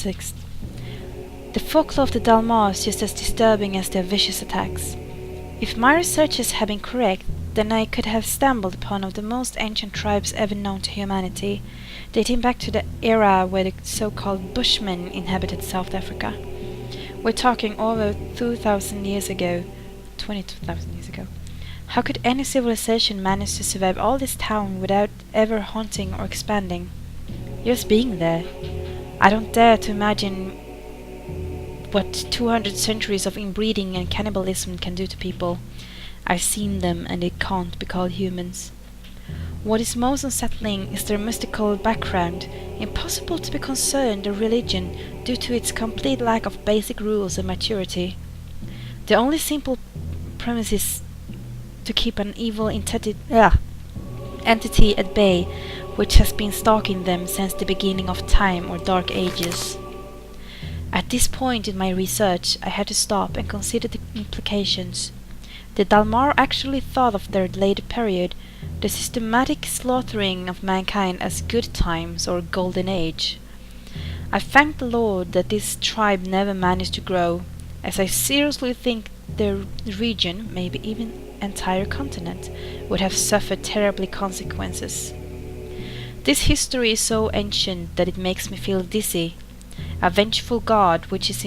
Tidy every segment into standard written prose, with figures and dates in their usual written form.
6th. The folklore of the Dalmar is just as disturbing as their vicious attacks. If my researches have been correct, then I could have stumbled upon one of the most ancient tribes ever known to humanity, dating back to the era where the so-called Bushmen inhabited South Africa. We're talking over 2,000 years ago, 22,000 years ago. How could any civilization manage to survive all this time without ever hunting or expanding? Just being there. I don't dare to imagine what 200 centuries of inbreeding and cannibalism can do to people. I've seen them and they can't be called humans. What is most unsettling is their mystical background, impossible to be concerned their religion due to its complete lack of basic rules and maturity. The only simple premise is to keep an evil entity at bay, which has been stalking them since the beginning of time or dark ages. At this point in my research, I had to stop and consider the implications. The Dalmar actually thought of their later period, the systematic slaughtering of mankind, as good times or golden age. I thank the Lord that this tribe never managed to grow, as I seriously think the region, maybe even entire continent, would have suffered terrible consequences. This history is so ancient that it makes me feel dizzy. A vengeful god, which is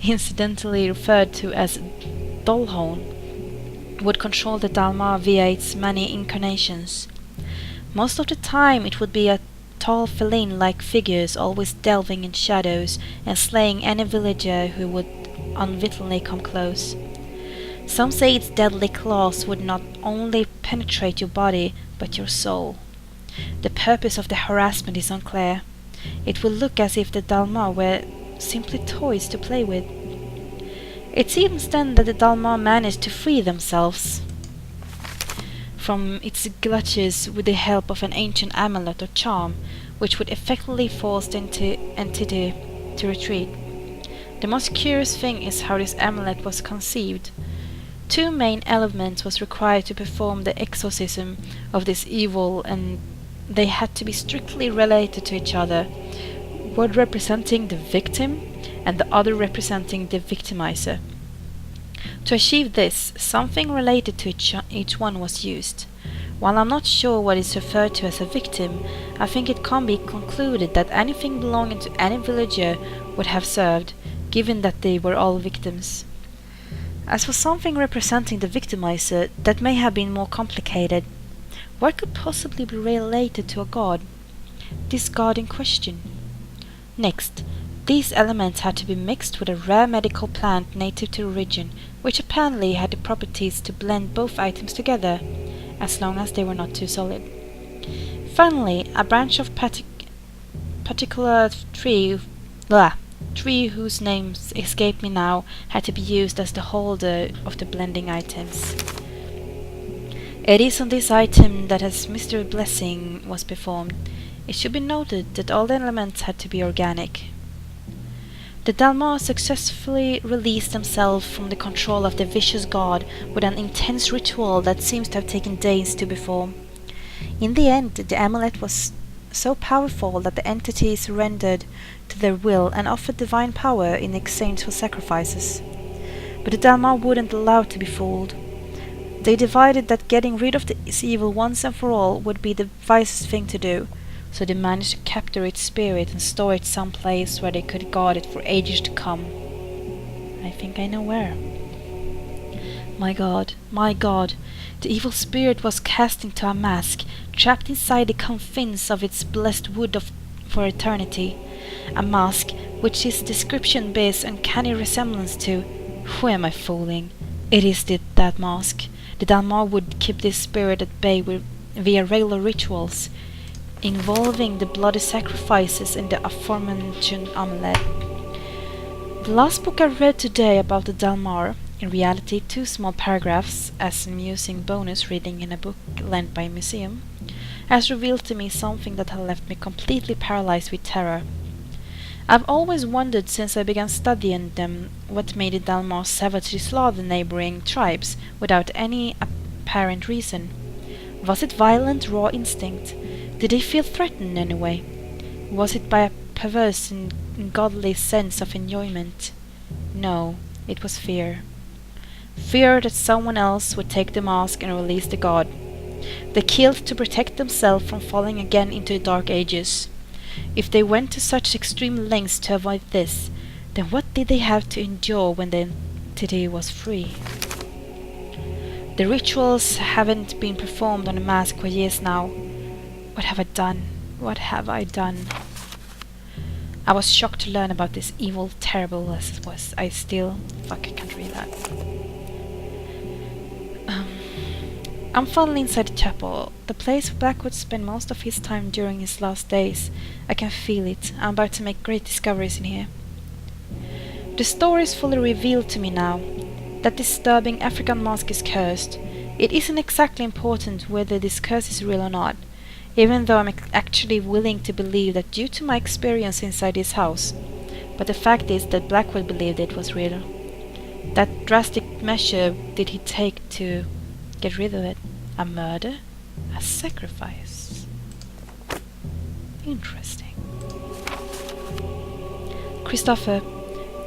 incidentally referred to as Dolhorn, would control the Dalmar via its many incarnations. Most of the time it would be a tall feline-like figures always delving in shadows and slaying any villager who would unwittingly come close. Some say its deadly claws would not only penetrate your body, but your soul. The purpose of the harassment is unclear. It will look as if the Dalmar were simply toys to play with. It seems then that the Dalmar managed to free themselves from its clutches with the help of an ancient amulet or charm, which would effectively force the entity to retreat. The most curious thing is how this amulet was conceived. Two main elements was required to perform the exorcism of this evil, and they had to be strictly related to each other, one representing the victim and the other representing the victimizer. To achieve this, something related to each one was used. While I'm not sure what is referred to as a victim, I think it can be concluded that anything belonging to any villager would have served, given that they were all victims. As for something representing the victimizer, that may have been more complicated. What could possibly be related to a god? This god in question. Next, these elements had to be mixed with a rare medical plant native to the region, which apparently had the properties to blend both items together, as long as they were not too solid. Finally, a branch of particular tree whose names escape me now, had to be used as the holder of the blending items. It is on this item that a mystery blessing was performed. It should be noted that all the elements had to be organic. The Dalmar successfully released themselves from the control of the vicious god with an intense ritual that seems to have taken days to perform. In the end, the amulet was so powerful that the entity surrendered to their will and offered divine power in exchange for sacrifices. But the Dalmar wouldn't allow it to be fooled. They decided that getting rid of this evil once and for all would be the wisest thing to do, so they managed to capture its spirit and store it someplace where they could guard it for ages to come. I think I know where. My God, the evil spirit was cast into a mask, trapped inside the confines of its blessed wood for eternity. A mask which its description bears uncanny resemblance to. Who am I fooling? It is that mask. The Dalmar would keep this spirit at bay via regular rituals, involving the bloody sacrifices in the aforementioned amulet. The last book I read today about the Dalmar, in reality 2 small paragraphs as an amusing bonus reading in a book lent by a museum, has revealed to me something that had left me completely paralyzed with terror. I've always wondered since I began studying them what made the Dalmar savagely slaughter neighboring tribes without any apparent reason. Was it violent, raw instinct? Did they feel threatened in any way? Was it by a perverse and ungodly sense of enjoyment. No, it was fear. Fear that someone else would take the mask and release the god. They killed to protect themselves from falling again into the Dark Ages. If they went to such extreme lengths to avoid this, then what did they have to endure when the entity was free? The rituals haven't been performed on the mask for years now. What have I done? What have I done? I was shocked to learn about this evil, terrible as it was. I can't read that. I'm finally inside the chapel, the place where Blackwood spent most of his time during his last days. I can feel it. I'm about to make great discoveries in here. The story is fully revealed to me now. That disturbing African mask is cursed. It isn't exactly important whether this curse is real or not, even though I'm actually willing to believe that due to my experience inside this house. But the fact is that Blackwood believed it was real. What drastic measure did he take to get rid of it? A murder? A sacrifice? Interesting. Christopher,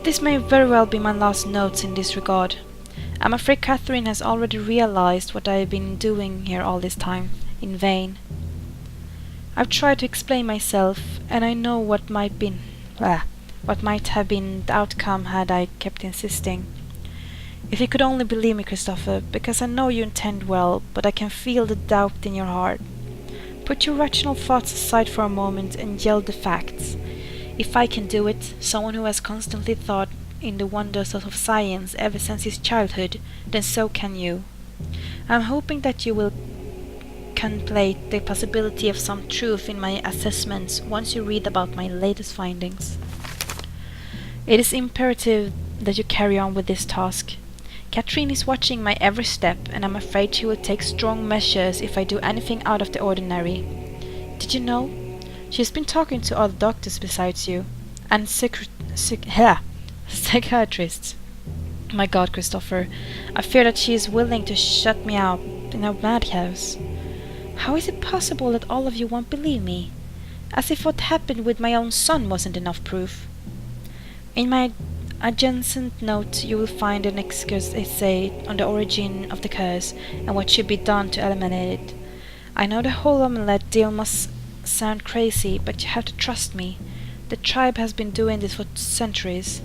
this may very well be my last notes in this regard. I'm afraid Catherine has already realized what I have been doing here all this time, in vain. I've tried to explain myself, and I know what might have been the outcome had I kept insisting. If you could only believe me, Christopher, because I know you intend well, but I can feel the doubt in your heart. Put your rational thoughts aside for a moment and yell the facts. If I can do it, someone who has constantly thought in the wonders of science ever since his childhood, then so can you. I'm hoping that you will contemplate the possibility of some truth in my assessments once you read about my latest findings. It is imperative that you carry on with this task. Catherine is watching my every step, and I'm afraid she will take strong measures if I do anything out of the ordinary. Did you know? She's been talking to other doctors besides you, and psychiatrists. My God, Christopher, I fear that she is willing to shut me up in a madhouse. How is it possible that all of you won't believe me? As if what happened with my own son wasn't enough proof. In my adjacent note you will find an excuse essay on the origin of the curse and what should be done to eliminate it. I know the whole omelette deal must sound crazy, but you have to trust me. The tribe has been doing this for centuries.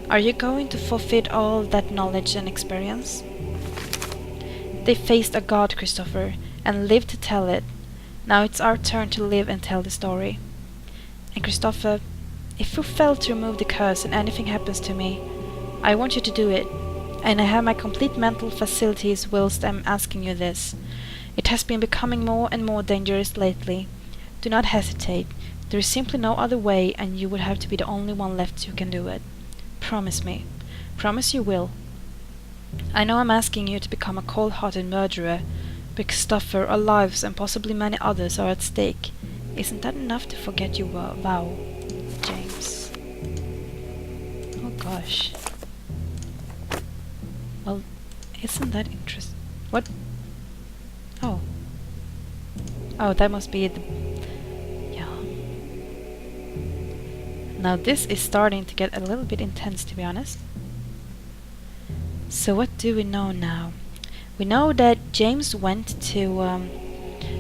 Are you going to forfeit all that knowledge and experience? They faced a god, Christopher, and lived to tell it. Now it's our turn to live and tell the story. And Christopher, if you fail to remove the curse and anything happens to me, I want you to do it, and I have my complete mental facilities whilst I'm asking you this. It has been becoming more and more dangerous lately. Do not hesitate. There is simply no other way, and you would have to be the only one left who can do it. Promise me. Promise you will. I know I'm asking you to become a cold-hearted murderer, but Christopher, our lives and possibly many others are at stake. Isn't that enough to forget your vow, James? Oh gosh. Well, isn't that interesting? What? Oh. Oh, that must be the... Yeah. Now this is starting to get a little bit intense, to be honest. So what do we know now? We know that James went to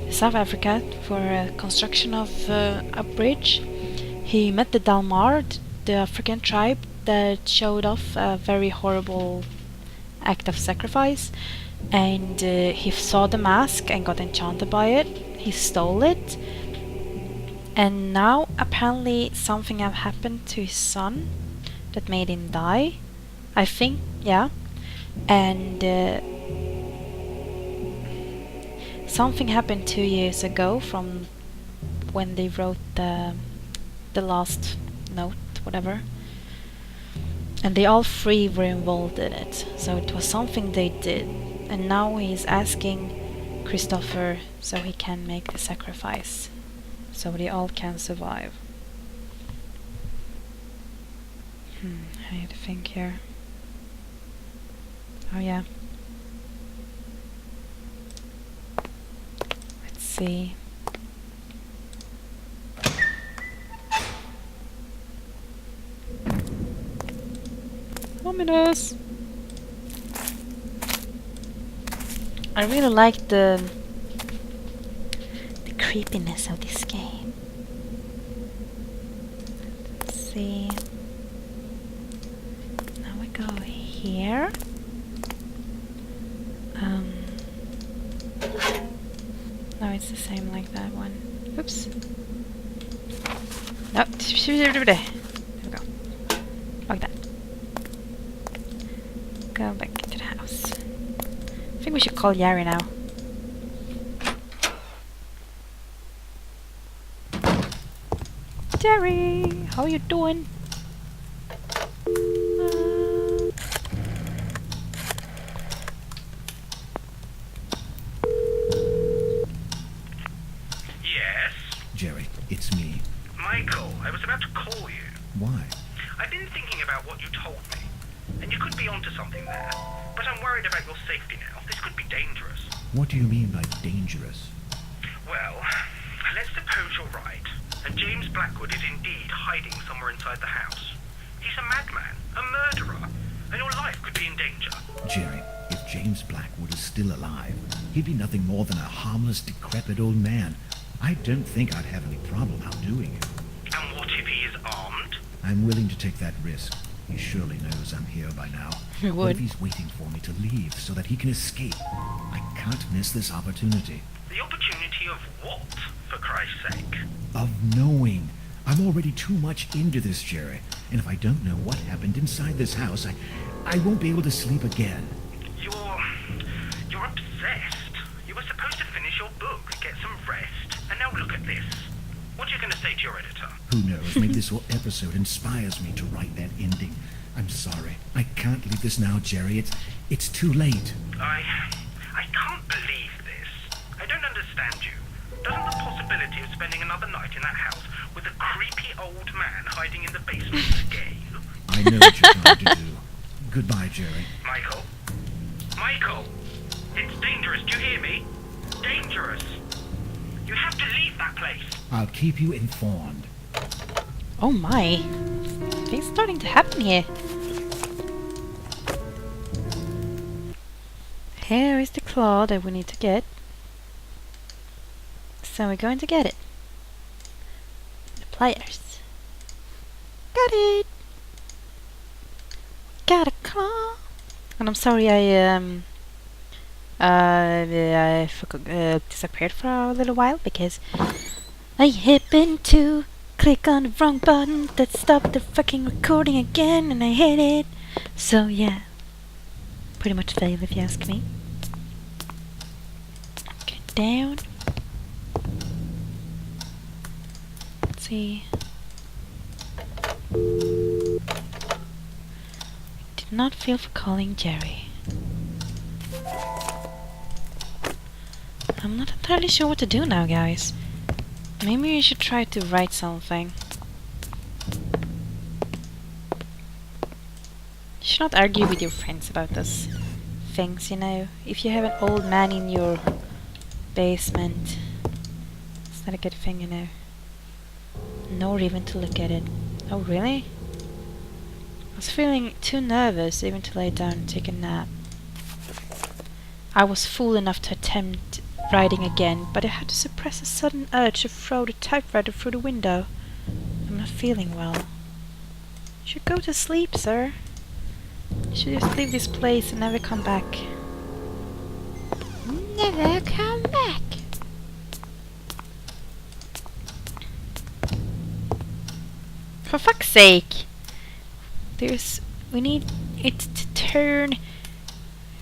South Africa for a construction of a bridge. He met the Dalmar, the African tribe that showed off a very horrible act of sacrifice, and he saw the mask and got enchanted by it. He stole it, and now apparently something have happened to his son that made him die. I think, yeah, and something happened 2 years ago from when they wrote the last note, whatever. And they all three were involved in it, so it was something they did. And now he's asking Christopher so he can make the sacrifice, so they all can survive. I need to think here. Oh yeah. Let's see. Ominous! I really like the creepiness of this game. Let's see. Now we go here. No, it's the same like that one. Oops. No, there we go. Like that. Go back to the house. I think we should call Yari now. Jerry, how you doing? Yes? Jerry, it's me. Michael, I was about to call you. Why? I've been thinking about what you told me, and you could be onto something there. But I'm worried about your safety now. This could be dangerous. What do you mean by dangerous? Well, let's suppose you're right, and James Blackwood is indeed hiding somewhere inside the house. He's a madman, a murderer, and your life could be in danger. Jerry, if James Blackwood is still alive, he'd be nothing more than a harmless, decrepit old man. I don't think I'd have any problem outdoing him. And what if he is armed? I'm willing to take that risk. He surely knows I'm here by now. He What would. if he's waiting for me to leave so that he can escape? I can't miss this opportunity. The opportunity of what, for Christ's sake? Of knowing. I'm already too much into this, Jerry. And if I don't know what happened inside this house, I won't be able to sleep again. You're obsessed. You were supposed to finish your book, get some rest, and now look at this. What are you going to say to your editor? Who knows, maybe this whole episode inspires me to write that ending. I'm sorry. I can't leave this now, Jerry. It's too late. I can't believe this. I don't understand you. Doesn't the possibility of spending another night in that house with a creepy old man hiding in the basement scare you? I know what you're trying to do. Goodbye, Jerry. Michael? Michael! It's dangerous, do you hear me? Dangerous! You have to leave that place! I'll keep you informed. Oh my. Things starting to happen here. Here is the claw that we need to get. So we're going to get it. The pliers. Got it! Got a claw! And I'm sorry I disappeared for a little while because I happened to click on the wrong button that stopped the fucking recording again and I hit it. So yeah, pretty much failed if you ask me. Okay, down. Let's see. Did not feel for calling Jerry. I'm not entirely sure what to do now, guys. Maybe you should try to write something. You should not argue with your friends about those things, you know. If you have an old man in your basement, it's not a good thing, you know. Nor even to look at it. Oh, really? I was feeling too nervous even to lay down and take a nap. I was fool enough to attempt writing again, but I had to suppress a sudden urge to throw the typewriter through the window. I'm not feeling well. You should go to sleep, sir. You should just leave this place and never come back. Never come back! For fuck's sake! We need it to turn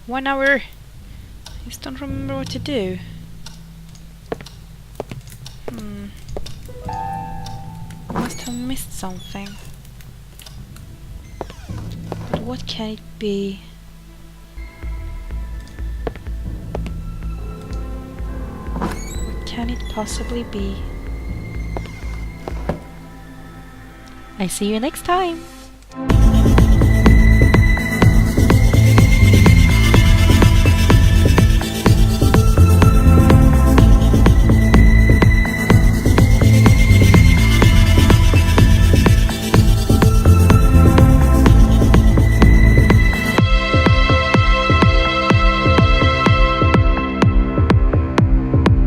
1 hour. I just don't remember what to do. Must have missed something. But what can it be? What can it possibly be? I see you next time!